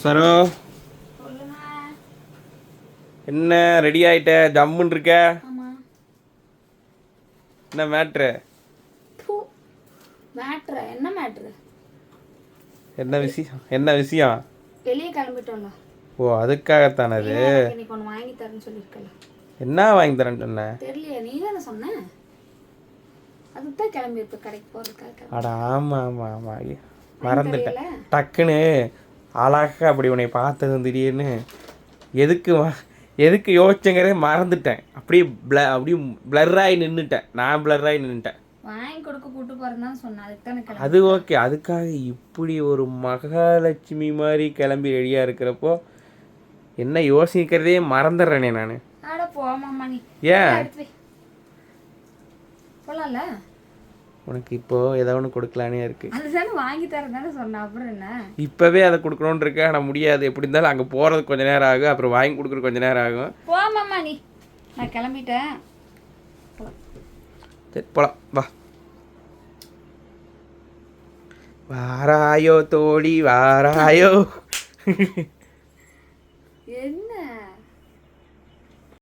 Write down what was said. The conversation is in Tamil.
சரோ என்ன ரெடி ஆயிட்ட ஜம்முன்னு இருக்க? என்ன மேட்ரு? மேட்ரு என்ன மேட்ரு? என்ன விஷயம்? என்ன விஷயம்? வெளியே கிளம்பிட்டோம்ல. ஓ அதுக்காகத்தானே அது. இன்னைக்கு ஒன்று வாங்கி தரேன்னு சொல்லியிருக்கல. என்ன வாங்கி தரேன்னு சொன்ன? தெரியலையா? நீ தானே சொன்ன. அதுதான் கிளம்பி இருப்ப கடைக்கு போகிறதுக்காக. அட ஆமாம் ஆமாம் ஆமாம் மறந்துட்டேன் டக்குன்னு. அழகா அப்படி உன்னை பார்த்ததும் திடீர்னு எதுக்கு யோசிச்சங்கிறதே மறந்துட்டேன். அப்படியே பிளர்ராகி நின்றுட்டேன். நான் பிளர்ராகி நின்றுட்டேன். வாங்கி கொடுக்க கூட்டு போகிறேன்னு தான் சொன்னேன். அதுக்கு தானே அது ஓகே. அதுக்காக இப்படி ஒரு மகாலட்சுமி மாதிரி கிளம்பி ரெடியாக இருக்கிறப்போ என்ன யோசிக்கிறதே மறந்துடுறேனே நான். ஆட போமாம்மா நீ. ஏன் போகலாம்ல? உனக்கு இப்போ ஏதாவது ஒன்று கொடுக்கலானே இருக்கு. அதுதானே வாங்கி தரேன் தானே சொன்னேன். அப்புறம் என்ன இப்போவே அதை கொடுக்கணுன்னு இருக்கு. ஆனால் முடியாது. எப்படி இருந்தாலும் அங்கே போகிறது கொஞ்சம் நேரம் ஆகும். அப்புறம் வாங்கி கொடுக்குறது கொஞ்சம் நேரம் ஆகும். போமாம்மா நீ. நான் கிளம்பிட்டேன். சரி போகலாம் வா. வாராயோ தோழி வாராயோ.